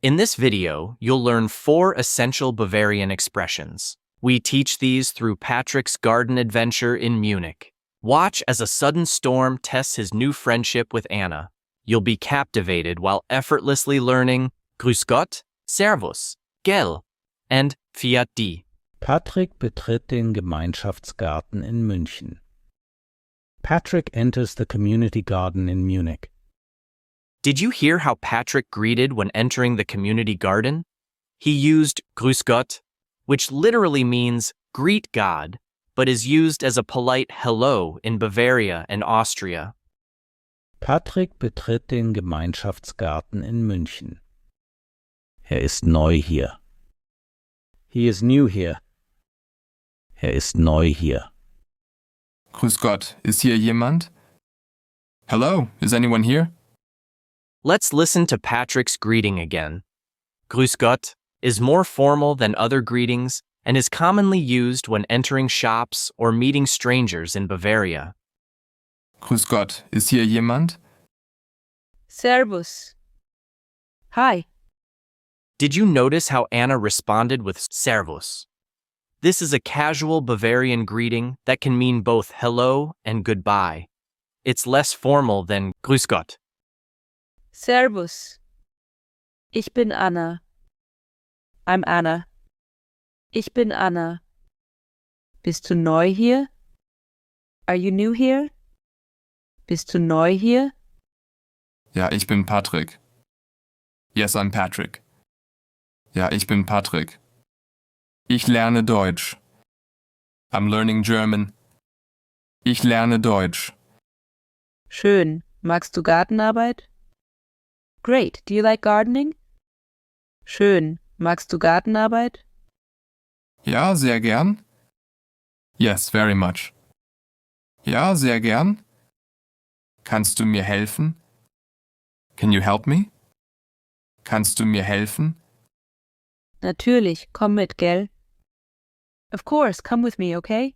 In this video, you'll learn 4 essential Bavarian expressions. We teach these through Patrick's garden adventure in Munich. Watch as a sudden storm tests his new friendship with Anna. You'll be captivated while effortlessly learning Grüß Gott, Servus, Gell, and Fiat di. Patrick betritt den Gemeinschaftsgarten in München. Patrick enters the community garden in Munich. Did you hear how Patrick greeted when entering the community garden? He used Grüß Gott, which literally means greet God, but is used as a polite hello in Bavaria and Austria. Patrick betritt den Gemeinschaftsgarten in München. Ist neu hier. He is new here. Ist neu hier. Grüß Gott, ist hier jemand? Hello, is anyone here? Let's listen to Patrick's greeting again. Grüß Gott is more formal than other greetings and is commonly used when entering shops or meeting strangers in Bavaria. Grüß Gott, ist hier jemand? Servus. Hi. Did you notice how Anna responded with Servus? This is a casual Bavarian greeting that can mean both hello and goodbye. It's less formal than Grüß Gott. Servus. Ich bin Anna. I'm Anna. Ich bin Anna. Bist du neu hier? Are you new here? Bist du neu hier? Ja, ich bin Patrick. Yes, I'm Patrick. Ja, ich bin Patrick. Ich lerne Deutsch. I'm learning German. Ich lerne Deutsch. Schön. Magst du Gartenarbeit? Great. Do you like gardening? Schön. Magst du Gartenarbeit? Ja, sehr gern. Yes, very much. Ja, sehr gern. Kannst du mir helfen? Can you help me? Kannst du mir helfen? Natürlich. Komm mit, gell? Of course. Come with me, okay?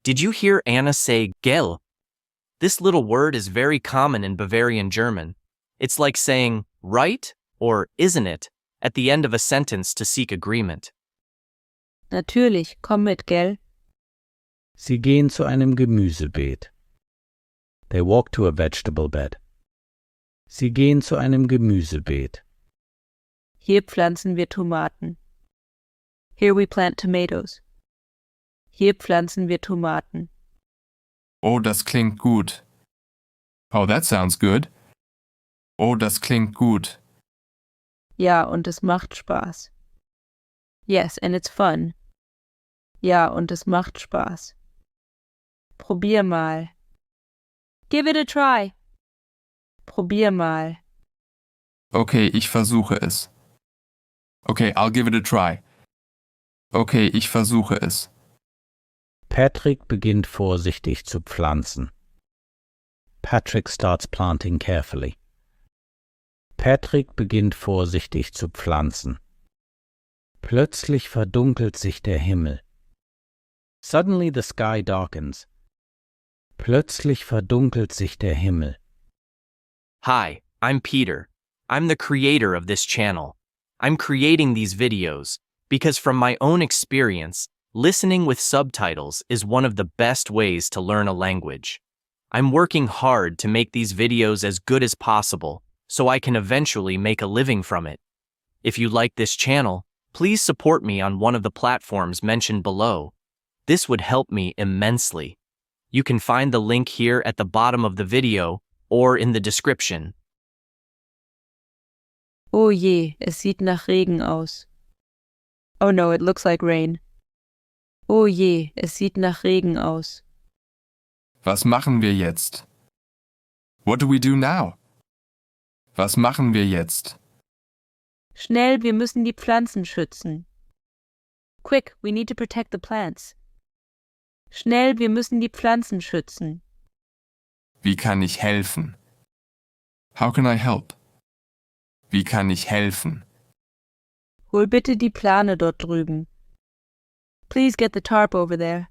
Did you hear Anna say Gell? This little word is very common in Bavarian German. It's like saying right or isn't it at the end of a sentence to seek agreement. Natürlich. Komm mit, gell? Sie gehen zu einem Gemüsebeet. They walk to a vegetable bed. Sie gehen zu einem Gemüsebeet. Hier pflanzen wir Tomaten. Here we plant tomatoes. Hier pflanzen wir Tomaten. Oh, das klingt gut. Oh, that sounds good. Oh, das klingt gut. Ja, und es macht Spaß. Yes, and it's fun. Ja, und es macht Spaß. Probier mal. Give it a try. Probier mal. Okay, ich versuche es. Okay, I'll give it a try. Okay, ich versuche es. Patrick beginnt vorsichtig zu pflanzen. Patrick starts planting carefully. Patrick beginnt vorsichtig zu pflanzen. Plötzlich verdunkelt sich der Himmel. Suddenly the sky darkens. Plötzlich verdunkelt sich der Himmel. Hi, I'm Peter. I'm the creator of this channel. I'm creating these videos because from my own experience, listening with subtitles is one of the best ways to learn a language. I'm working hard to make these videos as good as possible so I can eventually make a living from it. If you like this channel, please support me on one of the platforms mentioned below. This would help me immensely. You can find the link here at the bottom of the video or in the description. Oh je, es sieht nach Regen aus. Oh no, it looks like rain. Oh je, es sieht nach Regen aus. Was machen wir jetzt? What do we do now? Was machen wir jetzt? Schnell, wir müssen die Pflanzen schützen. Quick, we need to protect the plants. Schnell, wir müssen die Pflanzen schützen. Wie kann ich helfen? How can I help? Wie kann ich helfen? Hol bitte die Plane dort drüben. Please get the tarp over there.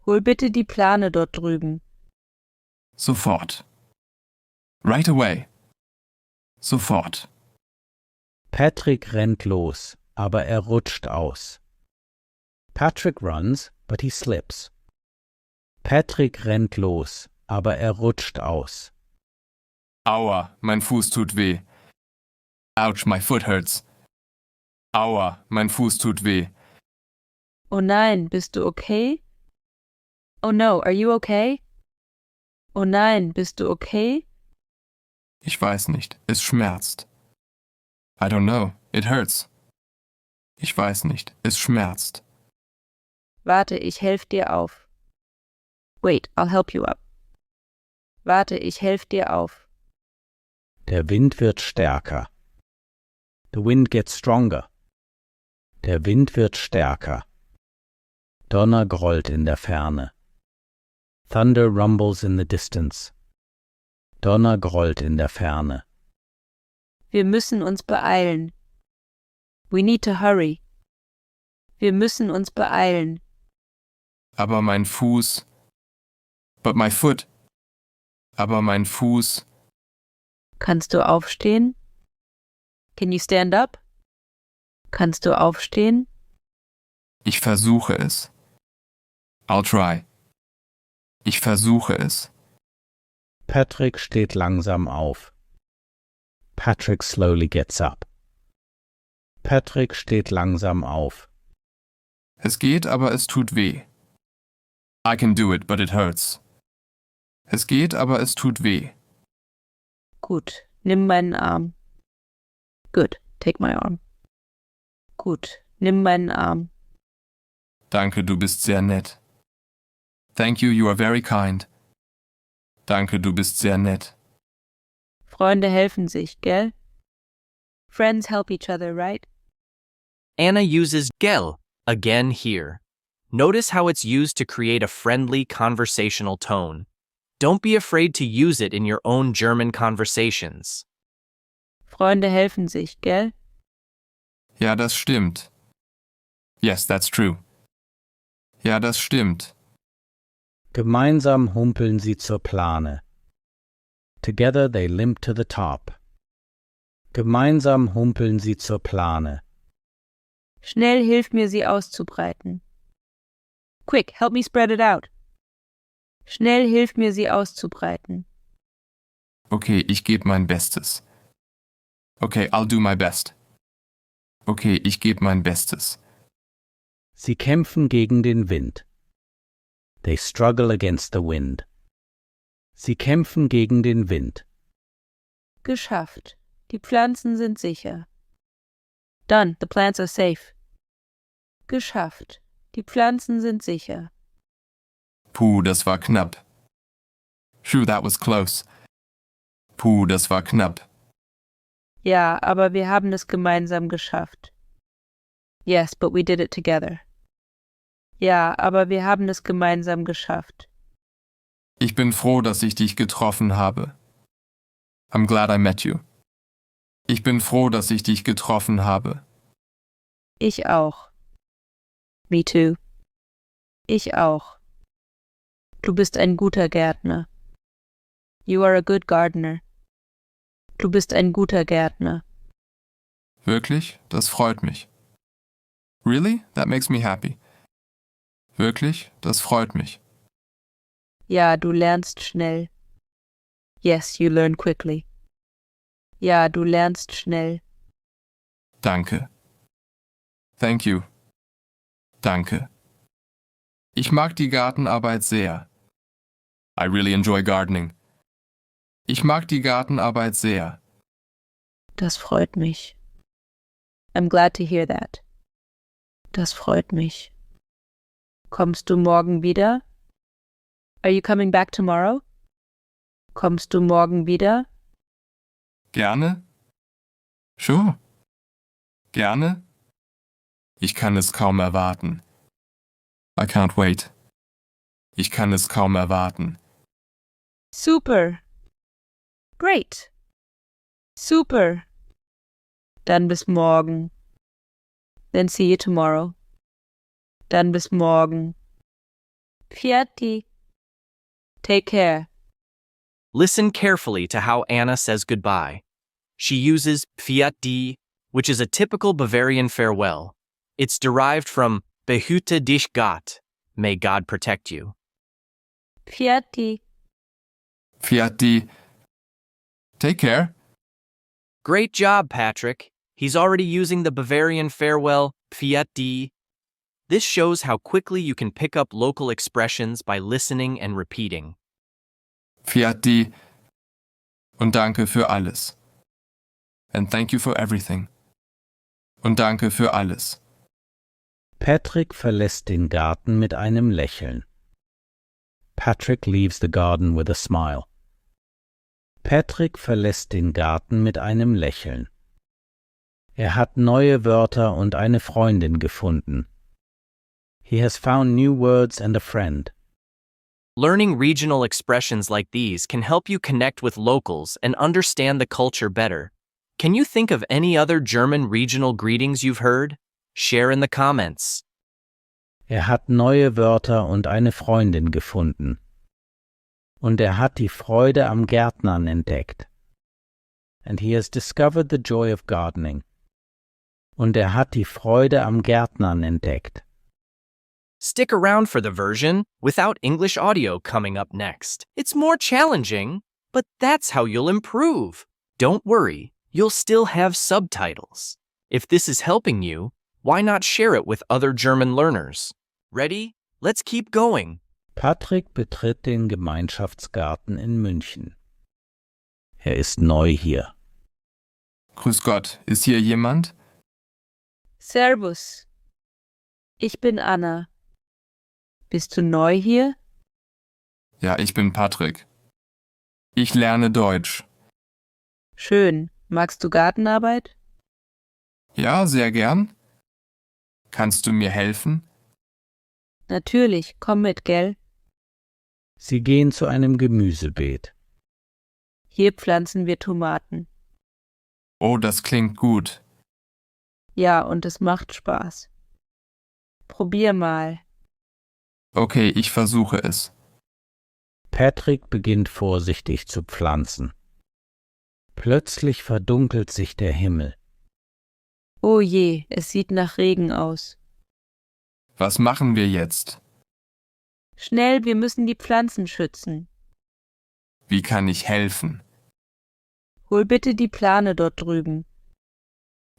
Hol bitte die Plane dort drüben. Sofort. Right away. Sofort. Patrick rennt los, aber er rutscht aus. Patrick runs, but he slips. Patrick rennt los, aber er rutscht aus. Aua, mein Fuß tut weh. Ouch, my foot hurts. Aua, mein Fuß tut weh. Oh nein, bist du okay? Oh no, are you okay? Oh nein, bist du okay? Ich weiß nicht, es schmerzt. I don't know, it hurts. Ich weiß nicht, es schmerzt. Warte, ich helf dir auf. Wait, I'll help you up. Warte, ich helf dir auf. Der Wind wird stärker. The wind gets stronger. Der Wind wird stärker. Donner grollt in der Ferne. Thunder rumbles in the distance. Donner grollt in der Ferne. Wir müssen uns beeilen. We need to hurry. Wir müssen uns beeilen. Aber mein Fuß. But my foot. Aber mein Fuß. Kannst du aufstehen? Can you stand up? Kannst du aufstehen? Ich versuche es. I'll try. Ich versuche es. Patrick steht langsam auf. Patrick slowly gets up. Patrick steht langsam auf. Es geht, aber es tut weh. I can do it, but it hurts. Es geht, aber es tut weh. Gut, nimm meinen Arm. Good, take my arm. Gut, nimm meinen Arm. Danke, du bist sehr nett. Thank you, you are very kind. Danke, du bist sehr nett. Freunde helfen sich, gell? Friends help each other, right? Anna uses gel again here. Notice how it's used to create a friendly conversational tone. Don't be afraid to use it in your own German conversations. Freunde helfen sich, gell? Ja, das stimmt. Yes, that's true. Ja, das stimmt. Gemeinsam humpeln sie zur Plane. Together they limp to the top. Gemeinsam humpeln sie zur Plane. Schnell hilf mir, sie auszubreiten. Quick, help me spread it out. Schnell hilf mir, sie auszubreiten. Okay, ich gebe mein Bestes. Okay, I'll do my best. Okay, ich gebe mein Bestes. Sie kämpfen gegen den Wind. They struggle against the wind. Sie kämpfen gegen den Wind. Geschafft. Die Pflanzen sind sicher. Done, the plants are safe. Geschafft. Die Pflanzen sind sicher. Puh, das war knapp. Phew, that was close. Puh, das war knapp. Ja, aber wir haben es gemeinsam geschafft. Yes, but we did it together. Ja, aber wir haben es gemeinsam geschafft. Ich bin froh, dass ich dich getroffen habe. I'm glad I met you. Ich bin froh, dass ich dich getroffen habe. Ich auch. Me too. Ich auch. Du bist ein guter Gärtner. You are a good gardener. Du bist ein guter Gärtner. Wirklich? Das freut mich. Really? That makes me happy. Wirklich? Das freut mich. Ja, du lernst schnell. Yes, you learn quickly. Ja, du lernst schnell. Danke. Thank you. Danke. Ich mag die Gartenarbeit sehr. I really enjoy gardening. Ich mag die Gartenarbeit sehr. Das freut mich. I'm glad to hear that. Das freut mich. Kommst du morgen wieder? Are you coming back tomorrow? Kommst du morgen wieder? Gerne? Sure. Gerne? Ich kann es kaum erwarten. I can't wait. Ich kann es kaum erwarten. Super. Great. Super. Dann bis morgen. Then see you tomorrow. Dann bis morgen. Fiati. Take care. Listen carefully to how Anna says goodbye. She uses fiat di which is a typical Bavarian farewell. It's derived from Behüte dich Gott, may God protect you. Pfiat. Fiat die. Take care. Great job, Patrick. He's already using the Bavarian farewell, Pfiat die. This shows how quickly you can pick up local expressions by listening and repeating. Fiat die. Und danke für alles. And thank you for everything. Und danke für alles. Patrick verlässt den Garten mit einem Lächeln. Patrick leaves the garden with a smile. Patrick verlässt den Garten mit einem Lächeln. Er hat neue Wörter und eine Freundin gefunden. He has found new words and a friend. Learning regional expressions like these can help you connect with locals and understand the culture better. Can you think of any other German regional greetings you've heard? Share in the comments. Er hat neue Wörter und eine Freundin gefunden. Und er hat die Freude am Gärtnern entdeckt. And he has discovered the joy of gardening. Und er hat die Freude am Gärtnern entdeckt. Stick around for the version without English audio coming up next. It's more challenging, but that's how you'll improve. Don't worry, you'll still have subtitles. If this is helping you, why not share it with other German learners? Ready? Let's keep going. Patrick betritt den Gemeinschaftsgarten in München. Er ist neu hier. Grüß Gott, ist hier jemand? Servus. Ich bin Anna. Bist du neu hier? Ja, ich bin Patrick. Ich lerne Deutsch. Schön. Magst du Gartenarbeit? Ja, sehr gern. Kannst du mir helfen? Natürlich. Komm mit, gell? Sie gehen zu einem Gemüsebeet. Hier pflanzen wir Tomaten. Oh, das klingt gut. Ja, und es macht Spaß. Probier mal. Okay, ich versuche es. Patrick beginnt vorsichtig zu pflanzen. Plötzlich verdunkelt sich der Himmel. Oh je, es sieht nach Regen aus. Was machen wir jetzt? Schnell, wir müssen die Pflanzen schützen. Wie kann ich helfen? Hol bitte die Plane dort drüben.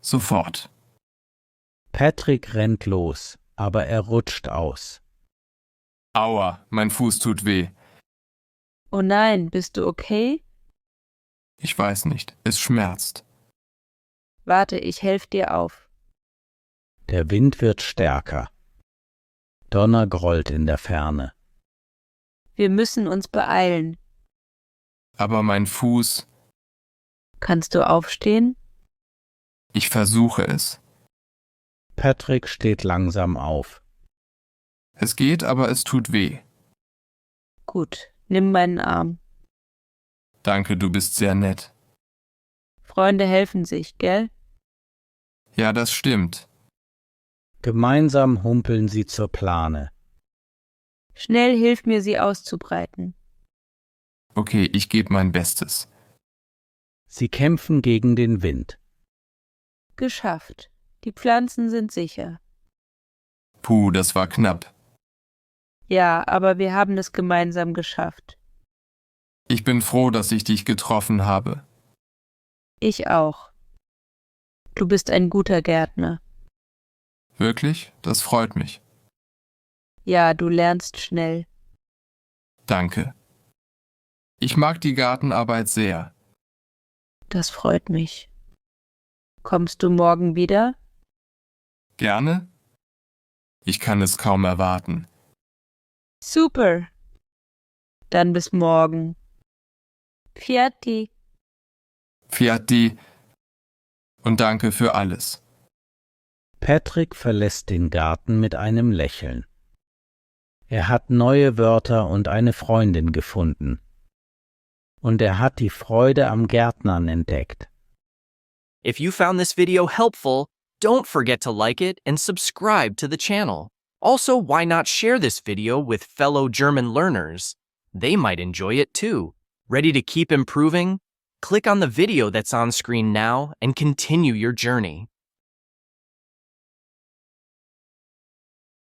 Sofort. Patrick rennt los, aber er rutscht aus. Aua, mein Fuß tut weh. Oh nein, bist du okay? Ich weiß nicht, es schmerzt. Warte, ich helfe dir auf. Der Wind wird stärker. Donner grollt in der Ferne. Wir müssen uns beeilen. Aber mein Fuß, Kannst du aufstehen? ich versuche es. Patrick steht langsam auf. Es geht, aber es tut weh. Gut, nimm meinen Arm. Danke, du bist sehr nett. Freunde helfen sich, gell? Ja, das stimmt. Gemeinsam humpeln sie zur Plane. Schnell hilf mir, sie auszubreiten. Okay, ich gebe mein Bestes. Sie kämpfen gegen den Wind. Geschafft. Die Pflanzen sind sicher. Puh, das war knapp. Ja, aber wir haben es gemeinsam geschafft. Ich bin froh, dass ich dich getroffen habe. Ich auch. Du bist ein guter Gärtner. Wirklich? Das freut mich. Ja, du lernst schnell. Danke. Ich mag die Gartenarbeit sehr. Das freut mich. Kommst du morgen wieder? Gerne? Ich kann es kaum erwarten. Super. Dann bis morgen. Pfiat. Fiat die. Und danke für alles. Patrick verlässt den Garten mit einem Lächeln. Er hat neue Wörter und eine Freundin gefunden. Und er hat die Freude am Gärtnern entdeckt. If you found this video helpful, don't forget to like it and subscribe to the channel. Also, why not share this video with fellow German learners? They might enjoy it too. Ready to keep improving? click on the video that's on screen now and continue your journey.